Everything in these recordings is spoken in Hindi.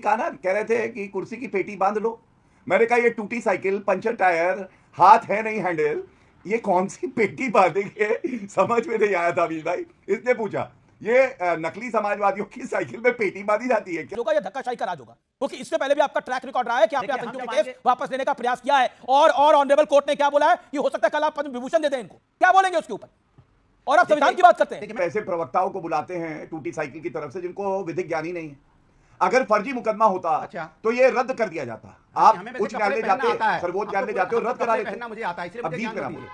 कहा ना, कह रहे थे कि कुर्सी की पेटी बांध लो। मैंने कहा ये टूटी साइकिल, पंचर टायर, हाथ है नहीं हैंडल, ये कौन सी पेटी बांधेंगे समझ में नहीं आया था अमीर भाई। इसने पूछा ये नकली समाजवादियों की साइकिल में पेटी बांधी जाती है क्या? होगा, ये धक्काशाही का राज होगा, क्योंकि इससे पहले भी आपका ट्रैक रिकॉर्ड रहा है कि आपने आतंकियों के केस वापस लेने का प्रयास किया है। और ऑनरेबल कोर्ट ने क्या बोला है कि हो सकता है कल आप पद्म विभूषण दे दें इनको। क्या बोलेंगे उसके ऊपर? और आप संविधान की बात करते हैं। ऐसे प्रवक्ताओं को बुलाते हैं टूटी साइकिल की तरफ से जिनको विधिक ज्ञान ही नहीं है। अगर फर्जी मुकदमा होता तो ये रद्द कर दिया जाता। आप उच्च न्यायालय जाते, सर्वोच्च न्यायालय जाते हो, रद्द करा देते। मुझे आता है इसलिए मुझे ध्यान दीजिए।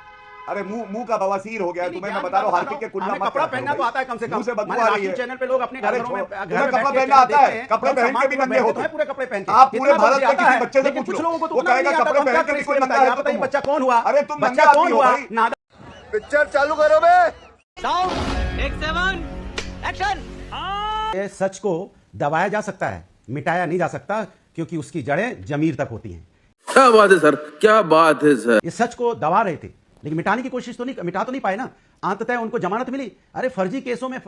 अरे मुंह का बवासीर हो गया तुम्हें, मैं बता रहा हूं हार्पिक के कुल्ला मत कपड़ा पहनना तो आता है कम से कम। मुंह से बदबू आ रही है। चैनल पे लोग अपने घरों में कपड़ा पहनना आता है, कपड़े पहन के भी नंगे होते हैं। पूरे कपड़े पहन के आप पूरे भारत के किसी बच्चे से पूछ लो, वो कहेगा कपड़े पहन के कोई नंगा है। बताइए बच्चा कौन हुआ? अरे तुम बच्चा कौन हुआ? पिक्चर चालू करो बे। Take 7 action. ये सच को दबाया जा सकता है, मिटाया नहीं जा सकता, क्योंकि उसकी जड़ें जमीर तक होती हैं। क्या बात है सर, क्या बात है सर। ये सच को दबा रहे थे लेकिन मिटाने की कोशिश तो नहीं, मिटा तो नहीं पाए ना। अंततः उनको जमानत मिली। अरे फर्जी केस में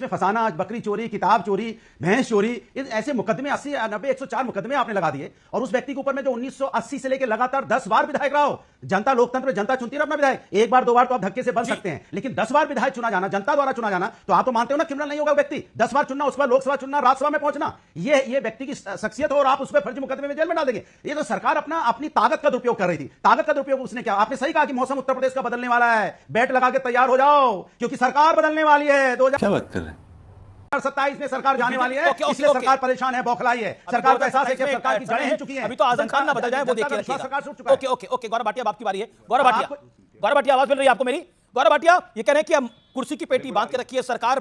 फंसाना, बकरी चोरी, किताब चोरी, भैंस चोरी, ऐसे मुकदमे 80, 90, 104 मुकदमे आपने लगा दिए। और उस व्यक्ति के ऊपर में जो 1980 से लेकर लगातार 10 बार विधायक रहा हो। जनता लोकतंत्र में जनता चुनती है अपना विधायक। एक बार दो बार तो आप धक्के से बन सकते हैं, लेकिन 10 बार विधायक चुना जाना, जनता द्वारा चुना जाना, तो आप तो मानते हो ना क्रिमिनल नहीं होगा व्यक्ति। 10 बार चुनना, उस पर लोकसभा चुनना, राज्यसभा में पहुंचना, ये व्यक्ति की शख्सियत हो और आप उस पर फर्जी मुकदमे में जेल में डाल देंगे। ये तो सरकार अपनी ताकत का दुरुपयोग कर रही थी। ताकत का दुरुपयोग उसने क्या? आपने सही कहा कि मौसम उत्तर प्रदेश का बदलने वाला है, बैट लगा के तैयार हो जाओ, क्योंकि सरकार बदलने वाली है। 2027 में सरकार जाने वाली है, इसलिए सरकार परेशान है, बौखलाई है। सरकार को एहसास है कि सरकार की जड़ें हिल चुकी हैं। अभी तो आजम खान ना बदल जाए वो देखिए रखिएगा। ओके गौरव भाटिया आपकी बारी है। गौरव भाटिया आवाज मिल रही है आपको मेरी? गौरव भाटिया ये कह रहे हैं कि हम कुर्सी की पेटी बांध के रखी है, सरकार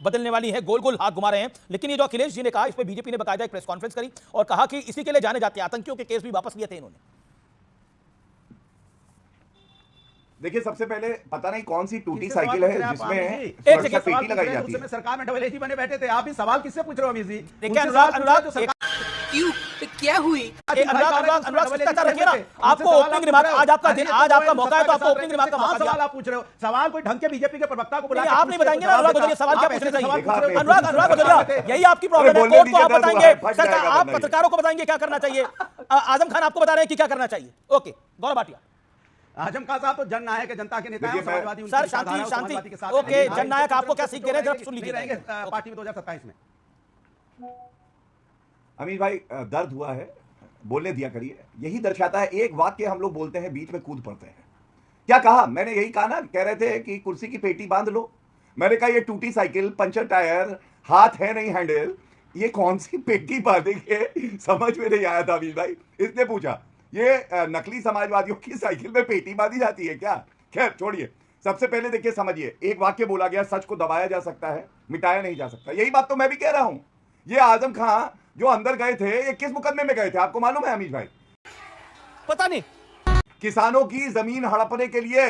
बदलने वाली है, गोल गोल हाथ घुमा रहे हैं। लेकिन ये जो अखिलेश जी ने कहा, इस पे बीजेपी ने बाकायदा एक प्रेस कॉन्फ्रेंस करी और कहा कि इसी के लिए जाने जाते हैं, आतंकियों के केस भी वापस लिए थे इन्होंने। देखिए सबसे पहले पता नहीं कौन सी टूटी साइकिल है जिसमें एक सुरक्षा पेटी लगाई जाती है। सरकार में डबल एजी बने बैठे थे। आप भी सवाल किससे पूछ रहे हो अमीर जी? अनुराग क्यों क्या हुई? अनुराग शिष्टाचार रखिए ना। आपको ओपनिंग रिमार्क, आज आपका दिन, आज आपका मौका है, तो आपको ओपनिंग रिमार्क का मौका दिया। सवाल आप पूछ रहे हो, सवाल कोई ढंग के बीजेपी के प्रवक्ता को बुलाकर आप नहीं बताएंगे ना अनुराग भदौरिया सवाल क्या पूछने चाहिए? अनुराग भदौरिया यही आपकी प्रॉब्लम है। बोलने कोर्ट को आप दीजिए, बताएंगे, फट सरकार जाएगा आप बंदा ये। पत्रकारों को बताएंगे क्या करना चाहिए। आजम खान आपको बता रहे हैं कि क्या करना चाहिए। ओके गौरव भाटिया। आजम खान साहब तो जननायक है, जनता के नेता हैं, समाजवादी उनकी सर विचारधारा है, शांति समाजवादी के साथ ओके हैं। जननायक आपको क्या सीख दे रहे हैं जरा सुन लीजिए। रहेंगे पार्टी में 2027 में। अमीर भाई दर्द हुआ है, बोलने दिया करिए। यही दर्शाता है, एक वाक्य हम लोग बोलते हैं बीच में कूद पड़ते हैं। क्या कहा मैंने? यही कहा ना, कह रहे थे कि कुर्सी की पेटी बांध लो। मैंने कहा ये टूटी साइकिल, पंचर टायर, हाथ है नहीं हैंडल, ये कौन सी पेटी बांधेंगे समझ में नहीं आया था अमीर भाई। इसने पूछा ये नकली समाजवादियों की साइकिल में पेटी बांधी जाती है क्या? खैर छोड़िए। सबसे पहले देखिए समझिए, एक वाक्य बोला गया, सच को दबाया जा सकता है, मिटाया नहीं जा सकता। यही बात तो मैं भी कह रहा हूं। ये आजम खान जो अंदर गए थे, ये किस मुकदमे में गए थे आपको मालूम है अमीर भाई? पता नहीं। किसानों की जमीन हड़पने के लिए।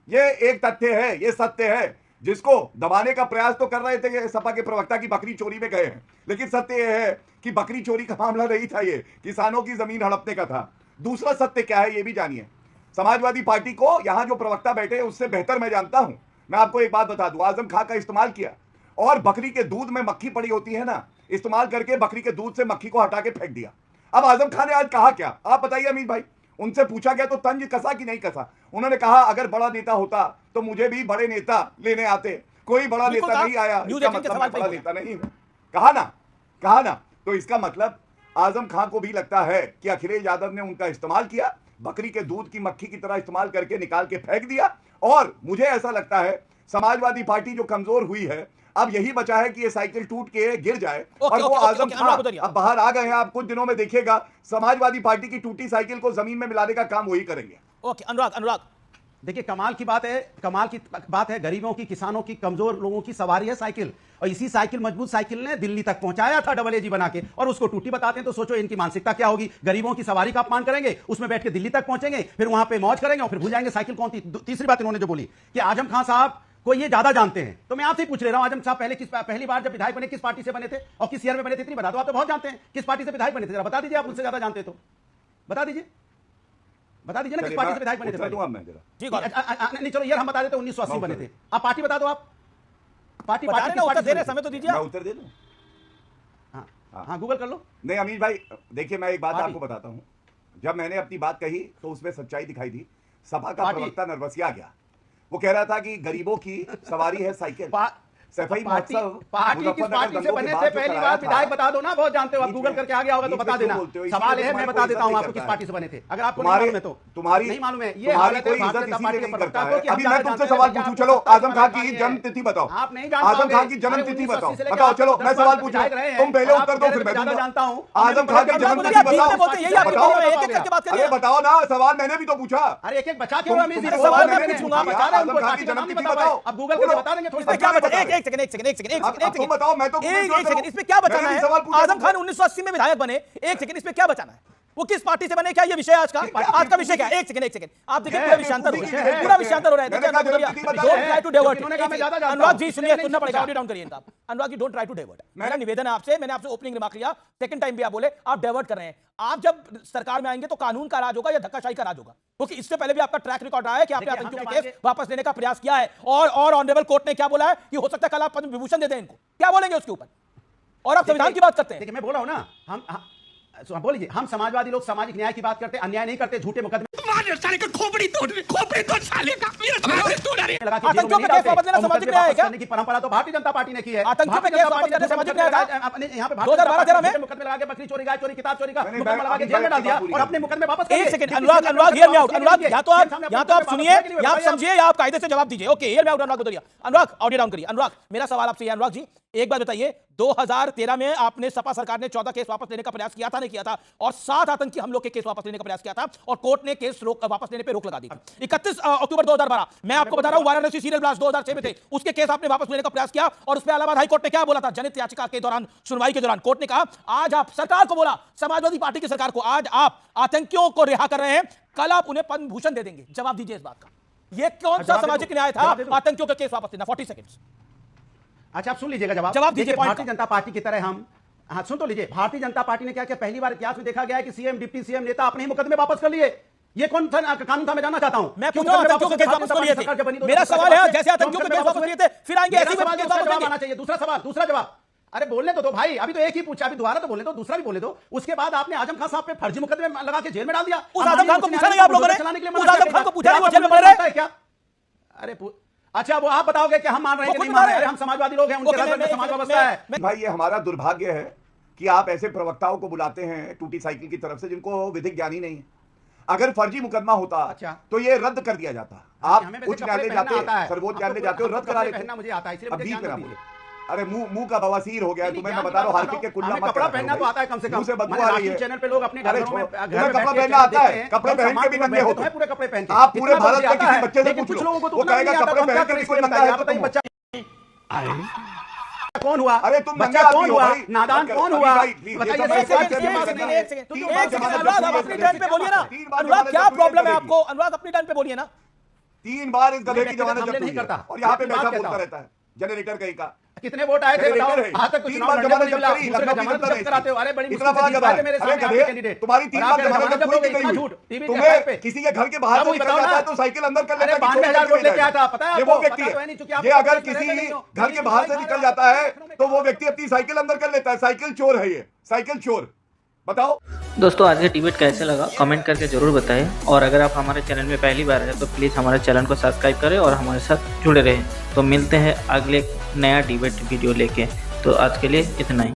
ये एक तथ्य है, ये सत्य है, जिसको दबाने का प्रयास तो कर रहे थे सपा के प्रवक्ता की बकरी चोरी में गए हैं, लेकिन सत्य यह है कि बकरी चोरी का मामला नहीं था, ये किसानों की जमीन हड़पने का था। दूसरा सत्य क्या है ये भी जानिए। समाजवादी पार्टी को यहां जो प्रवक्ता बैठे उससे बेहतर मैं जानता हूं। मैं आपको एक बात बता दूं, आजम खान का इस्तेमाल किया और बकरी के दूध में मक्खी पड़ी होती है ना, इस्तेमाल करके बकरी के दूध से मक्खी को हटा के फेंक दिया। अब आजम खान ने आज कहा क्या आप बताइए अमीर भाई? उनसे पूछा गया तो तंज कसा कि नहीं कसा? उन्होंने कहा अगर बड़ा नेता होता तो मुझे भी बड़े नेता लेने आते, कोई बड़ा नेता नहीं आया, इसका मतलब मैं बड़ा नेता नहीं हूं। कहा ना। तो इसका मतलब आजम खान को भी लगता है कि अखिलेश यादव ने उनका इस्तेमाल किया, बकरी के दूध की मक्खी की तरह इस्तेमाल करके निकाल के फेंक दिया। और मुझे ऐसा लगता है समाजवादी पार्टी जो कमजोर हुई है, अब यही बचा है कि ये साइकिल टूट के गिर जाए और वो आजम खान अब बाहर आ गए हैं। आप कुछ दिनों में देखिएगा समाजवादी पार्टी की टूटी साइकिल को जमीन में मिलाने का काम वही करेंगे। ओके अनुराग देखिए कमाल की बात है, गरीबों की, किसानों की, कमजोर लोगों की सवारी है साइकिल। और इसी साइकिल, मजबूत साइकिल ने दिल्ली तक पहुंचाया था डबल एजी बना के, और उसको टूटी बताते हैं। तो सोचो इनकी मानसिकता क्या होगी। गरीबों की सवारी का अपमान करेंगे, उसमें बैठ के दिल्ली तक पहुंचेंगे, फिर वहां पे मौज करेंगे और फिर भूल जाएंगे साइकिल कौन थी। तीसरी बात इन्होंने जो बोली कि आजम खान साहब को ये ज्यादा जानते हैं, तो मैं आपसे पूछ ले रहा हूं, आजम साहब पहली बार जब विधायक बने किस पार्टी से बने थे और किस ईयर में बने थे? इतनी बता दो, आप तो बहुत जानते हैं किस पार्टी से विधायक बने थे। जरा बता दीजिए, आप मुझसे ज्यादा जानते तो बता दीजिए ना किस पार्टी से विधायक बने थे। नहीं चलो यार हम बता देते 1980 बने थे। आप पार्टी बता दो, आप पार्टी उत्तर दे रहे समय तो दीजिए। मैं उत्तर दे दूं? हाँ गूगल कर लो। नहीं अमीर भाई देखिए, मैं एक बात पार्टी। आपको बताता हूं, जब मैंने अपनी बात कही तो उसमें सच्चाई दिखाई दी। सपा का पार्टी। प्रवक्ता नरवसिया गया, वो कह रहा था कि गरीबों की सवारी है साइकिल। सफाई पार्टी महोत्सव पार्टी किस मुजफ्फरनगर पार्टी से दंगों के बने बाद थे? जो पहली कराया बात था, विधायक बता दो ना, बहुत जानते हो आप, बीच गूगल में- करके आ गया होगा तो बीच में बता क्यों देना। बोलते हो? इसी सवाल में है, मैं तुम्हारी बता कोई देता हूँ इज्जत आपको नहीं किस करता पार्टी से बने थे, अगर आपको नहीं तुम्हारी मालूम है तो। तुम्हारी नहीं मालूम है, ये तुम्हारी हालत है कोई भारतीय इज्जत जनता इसी पार्टी लिए के नहीं प्रवक्ता करता को है। कि हम अभी मैं ज्यादा तुमसे जानते सवाल हैं, पूछूं, आपको चलो सत्ता आजम खान के की बारे जन्म में तिथि बताओ। आप नहीं जानते आजम खान की जन्म तिथि बताओ। बताओ चलो मैं सवाल पूछ रहा हूं, तुम पहले उत्तर दो फिर मैं ज्यादा दूंगा। जानता हूँ। आजम खान की जन्म तिथि बताओ। बताओ अरे बताओ ना, सवाल मैंने भी तो पूछा। अरे एक एक बचा के तुम- अमीर जी, तुमसे सवाल सवाल मैं मैंने पूछूंगा, पूछा। बता रहे हैं आजम उनको, खान पार्टी की का नाम जन्म नहीं तिथि बता पाए। बताओ। अब गूगल करके बता देंगे थोड़ी इसमें क्या देर बचा? में। एक सेकंड तुम बताओ, मैं तो इसमें क्या बचाना है? आजम खान 1980 में विधायक बने, एक सेकंड, इसमें क्या बचाना है? वो किस पार्टी से बने, क्या ये विषय है आज का? आज का विषय क्या है? एक सेकंड आप देखिए, पूरा विषयांतर हो रहा है, पूरा विषयांतर हो रहा है। मैंने कहा जन्म तिथि बताओ। Don't try to divert. इन्होंने कहा मैं ज्यादा जानता अनुराग हूं। जी सुनिए, सुनना पड़ेगा, ऑडियो डाउन करिए इनका। Anurag ji don't try to divert. मेरा निवेदन है आपसे, मैंने आपसे ओपनिंग रिमार्क लिया, सेकंड टाइम भी आप बोले आप डाइवर्ट कर रहे हैं। आप जब सरकार में आएंगे तो कानून का राज होगा या धक्काशाही का राज होगा? क्योंकि इससे पहले भी आपका ट्रैक रिकॉर्ड रहा है कि आपने देखिए, आतंकियों हम के जब केस वापस लेने का प्रयास किया है, और ऑनरेबल कोर्ट ने क्या बोला है कि हो सकता है कल आप पद्म विभूषण दे दें इनको। क्या बोलेंगे उसके ऊपर? और आप संविधान की बात करते हैं। देखिए मैं बोल रहा हूं ना, हम बोलिए, हम समाजवादी लोग सामाजिक न्याय की बात करते हैं, अन्याय नहीं करते, झूठे मुकदमे आतंकियों पे केस वापस लेना सामाजिक न्याय है क्या? की परंपरा तो भारतीय जनता पार्टी ने की है। आतंकियों पे भारतीय केस जनता वापस पार्टी ने लेना सामाजिक न्याय था? अपने यहाँ पे 2012-13 में मुकदमे लगा के बकरी चोरी, गाय चोरी, किताब चोरी का नहीं, मुकदमा लगा के जेल में डाल दिया और अपने मुकदमे वापस कर एक लिए। सेकंड किसी अनुराग, ने अनुराग मुकदमे हियर मी आउट। वापस अनुराग किए। या तो आप सुनिए या आप समझिए या आप कायदे से जवाब दीजिए। ओके हियर मी आउट अनुराग गुदरिया। अनुराग ऑडियो डाउन करिए। अनुराग मेरा सवाल आपसे है, अनुराग जी एक बात बताइए, 2013 में आपने सपा सरकार ने 14 केस वापस लेने का प्रयास किया था, नहीं किया था? और 7 आतंकी हमलों के केस वापस लेने का प्रयास किया था और कोर्ट ने केस वापस लेने पे रोक लगा दी थी। 31 अक्टूबर 2012 मैं आपको बता रहा हूं, वाराणसी सीरियल ब्लास्ट 2006 में थे, उसके केस आपने वापस लेने का प्रयास किया और उस पर इलाहाबाद हाई कोर्ट ने क्या बोला था? जनहित याचिका के दौरान सुनवाई के दौरान कोर्ट ने कहा आज आप सरकार को बोला, समाजवादी पार्टी की सरकार को, आज आप आतंकियों को रिहा कर रहे हैं, कल आप उन्हें पद्म भूषण दे देंगे। जवाब दीजिए इस बात का। यह कौन सा सामाजिक न्याय था? आतंकियों का केस वापस लेना। 40 सेकंड्स। अच्छा आप सुन लीजिएगा जवाब जवाब दीजिए देखिए, पॉइंट भारतीय जनता पार्टी की तरह हम, हाँ सुन तो लीजिए, भारतीय जनता पार्टी ने क्या किया, पहली बार इतिहास में देखा गया है कि सीएम, डिप्टी सीएम, नेता अपने ही मुकदमे वापस कर लिए। ये कौन सा कानून था मैं जानना चाहता हूं। मैं पूछ रहा हूं आतंकियों के केस वापस कर लिए थे। मेरा सवाल है जैसे आतंकियों के केस वापस लिए थे, फिर आएंगे ऐसे सवाल केस वापस आना चाहिए। दूसरा सवाल, दूसरा जवाब। अरे बोलने तो दो भाई, अभी तो एक ही पूछा, अभी दोबारा तो बोलने दो, दूसरा भी बोलने दो। उसके बाद आपने आजम खान साहब पे फर्जी मुकदमे लगा के जेल में डाल दिया। उस आजम खान को पूछा नहीं आप लोगों ने? उस आजम खान को पूछा नहीं वो जेल में पड़ रहे हैं क्या? अरे अच्छा वो आप बताओगे कि हम मान रहे हैं कि नहीं मान रहे हैं? हम समाजवादी लोग हैं, उनके राज्य में समाज व्यवस्था है। भाई ये हमारा दुर्भाग्य है कि आप ऐसे प्रवक्ताओं को बुलाते हैं टूटी साइकिल की तरफ से जिनको विधिक ज्ञान ही नहीं है। अगर फर्जी मुकदमा होता अच्छा। तो ये रद्द कर दिया जाता। आप उच्च न्यायालय जाते, सर्वोच्च न्यायालय जाते हो, रद्द करा लेते। मुझे आता है, इसलिए अब मुझे बीच में ज्ञान ना दीजिए। बोले। अरे मुंह का बवासीर हो गया तुम्हें, मैं बता रहा हूँ, हार्पिक के कुल्ला मत कपड़ा पहनना तो आता है कम से कम। मुंह से बदबू आ रही है। चैनल पे लोग अपने घरों में तुम्हें कपड़ा पहनना आता है? कपड़े पहन के भी नंगे होते हैं। पूरे कपड़े पहन के आप पूरे भारत में किसी बच्चे से पूछ कुछ लो, लोगों को तो वो कहेगा कपड़े पहन के भी कोई नंगा है तो तुम हो। बच्चा कौन हुआ? अरे तुम बच्चा नंगे कौन आदमी हो हुआ? भाई। नादान कौन हुआ? भाई, please, बताइए, ये तो एक सेकंड, एक सेकंड अनुराग आप अपनी टर्न पे बोलिए ना। अनुराग क्या प्रॉब्लम है आपको? अनुराग अपनी टर्न पे बोलिए ना। 3 बार इस गधे की जमानत हमले जब्त नहीं हुई है करता। और यहाँ पे एक बात बैठा कहता बोलता हूं। रहता है जनरेटर कहीं का। कितने वोट आए थे बताओ? आज तक कुछ 3 चुनाव बार लड़ने को जमानत नहीं मिला। जब्त करी, दूसरे लखनऊ की जमानत जनता जब्त कराते हो। अरे बड़ी इतना मुश्किल बड़ा से गधा जीत है। मेरे अरे सामने गधे, आके कैंडिडेट। तुम्हारी 3 और बार आप जमानत जब जब्त लोगे नहीं इतना हुई। झूठ टीवी तुम्हें किसी के घर के बाहर से अब निकल बताओ जाता ना। है तो साइकिल अंदर कर अरे लेता है। 92,000 वोट लेके आया था, पता है ये वो आपको? व्यक्ति पता तो है है। नहीं, चूंकि आप ये अगर पुलिस में किसी रहते नहीं हो। घर के बाहर से निकल जाता है तो वो व्यक्ति अपनी साइकिल अंदर कर लेता है। साइकिल चोर है ये, साइकिल चोर। बताओ दोस्तों आज ये डिबेट कैसे लगा कमेंट करके ज़रूर बताएं और अगर आप हमारे चैनल में पहली बार हैं तो प्लीज़ हमारे चैनल को सब्सक्राइब करें और हमारे साथ जुड़े रहें। तो मिलते हैं अगले नया डिबेट वीडियो लेके। तो आज के लिए इतना ही।